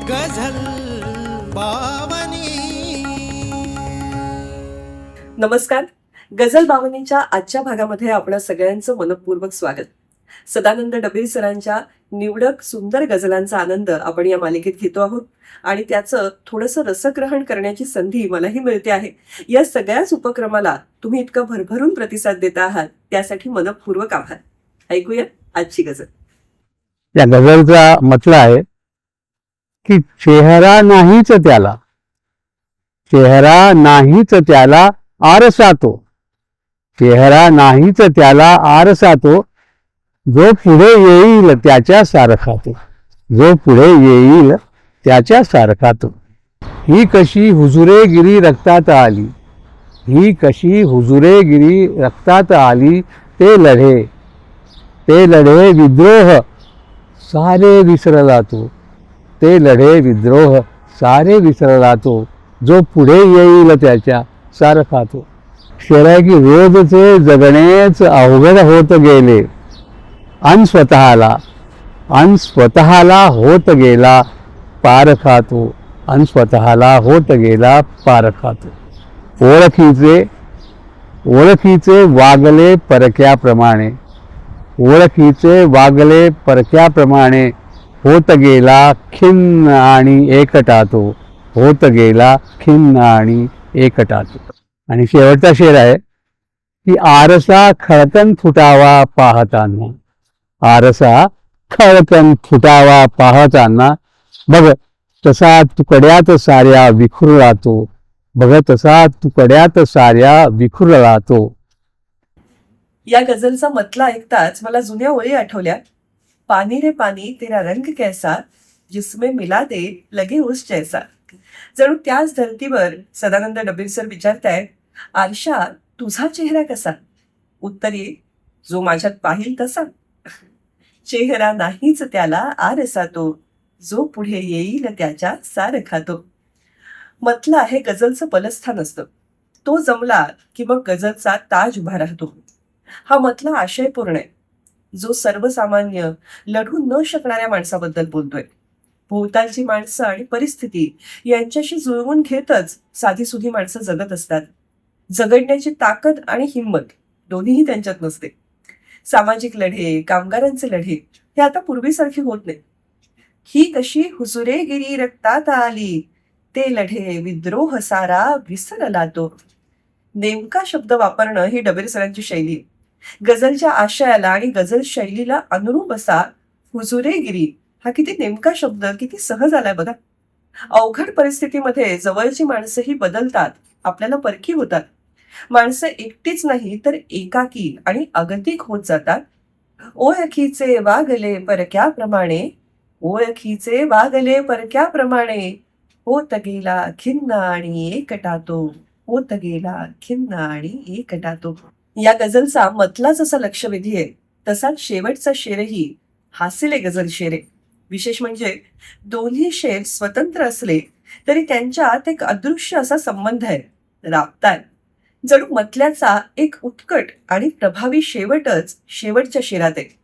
गझल बावनी. नमस्कार. गझल बावनीच्या आजच्या भागामध्ये आपल्या सगळ्यांचं मनपूर्वक स्वागत. सदानंद डबीर सरांच्या निवडक सुंदर गझलांचा आनंद आपण या मालिकेत घेतो आहोत आणि त्याचं थोडंसं रसग्रहण करण्याची संधी मलाही मिळते आहे. या सगळ्याच उपक्रमाला तुम्ही इतकं भरभरून प्रतिसाद देता आहात त्यासाठी मनपूर्वक आभार. ऐकूया आजची गझल. या गझलचा म्हटलं आहे की चेहरा नाहीच त्याला, चेहरा नाहीच त्याला आरसा तो, चेहरा नाहीच त्याला आरसा तो, जो पुढे येईल त्याच्या सारखा तो, जो पुढे येईल त्याच्या सारखा तो. ही कशी हुजुरेगिरी रक्तात आली, ही कशी हुजुरेगिरी रक्तात आली, ते लढे विद्रोह सारे विसरला तो, ते लढे विद्रोह सारे विसरला तो, जो पुढे येईल त्याच्या सारखा तो. शेर आहे की रोजचे जगणेच अवघड होत गेले, अन स्वतःला होत गेला पारखा तो, अन स्वतःला होत गेला पारखा तो. ओळखीचे वागले परक्याप्रमाणे, ओळखीचे वागले परक्याप्रमाणे, होत गेला खिन्न आणि एकटा तो, होत गेला खिन्न आणि एकटा तो. आणि शेवटचा शेर आहे की आरसा खळकन फुटावा पाहताना, आरसा खळकन फुटावा पाहताना, बघ तसा तुकड्यात साऱ्या विखुरला तो, बघ तसा तुकड्यात साऱ्या विखुरला तो. या गझलचा मतला ऐकताच मला जुन्या ओळी आठवल्या. पानी रे पानी तेरा रंग कैसा, जिसमें मिला दे लगे उस जैसा. जणू त्याच धर्तीवर सदानंद डबीर सर विचारतायत, आरशा तुझा चेहरा कसा? उत्तर ये, जो माझ्यात पाहिल तसा. चेहरा नाहीच त्याला आरसा तो, जो पुढे येईल त्याच्या सारखा तो. मतला आहे गझलचं बलस्थान असतं. तो जमला की मग गझलचा ताज उभा राहतो. हा मतला आशयपूर्ण आहे, जो सर्वसामान्य लढू न शकणाऱ्या माणसाबद्दल बोलतोय. भोवतालची माणसं आणि परिस्थिती यांच्याशी जुळवून घेतच साधीसुधी माणसं जगत असतात. जगण्याची ताकद आणि हिंमत दोन्हीही त्यांच्यात नसते. सामाजिक लढे, कामगारांचे लढे हे आता पूर्वीसारखी होत नाही. ही कशी हुजुरेगिरी रक्तात आली, ते लढे विद्रोह सारा विसरला तो. नेमका शब्द वापरणं ही डबीर सरांची शैली. गझलच्या आशयाला आणि गझल शैलीला अनुरूप असा हुजुरेगिरी हा किती नेमका शब्द, किती सहज आलाय बघा. अवघड परिस्थितीमध्ये जवळची माणसंही बदलतात, आपल्याला परखी होतात. माणसं एकटीच नाही तर एकाकी आणि अगतिक होत जातात. ओळखीचे वागले परक्याप्रमाणे, ओळखीचे वागले परक्याप्रमाणे, होत गेला खिन्न आणि एकटा तो, होत गेला खिन्न आणि एकटा तो. या गझलचा मतलाच असा लक्षवेधी आहे, तसाच शेवटचा शेरही हास्यले गझल शेर आहे. विशेष म्हणजे दोन्ही शेर स्वतंत्र असले तरी त्यांच्यात एक अदृश्य असा संबंध आहे, राबता आहे. जणू मतल्याचा एक उत्कट आणि प्रभावी शेवटच शेवटच्या शेरात आहे.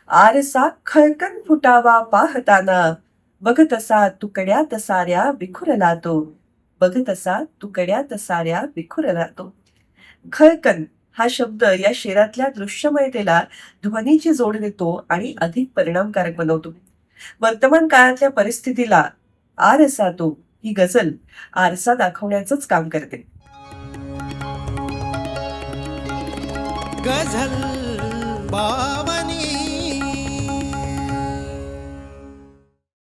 आरसा खळकन फुटावा पाहताना, बघ तसा तुकड्यात साऱ्या विखुरला तो, बघ तसा तुकड्यात साऱ्या विखुरला तो. खळकन हा शब्द या शेरातल्या दृश्यमयतेला ध्वनीची जोड देतो आणि अधिक परिणामकारक बनवतो. वर्तमान काळातल्या परिस्थितीला आरसा तो ही गझल आरसा दाखवण्याचंच काम करते. गझल बावनी.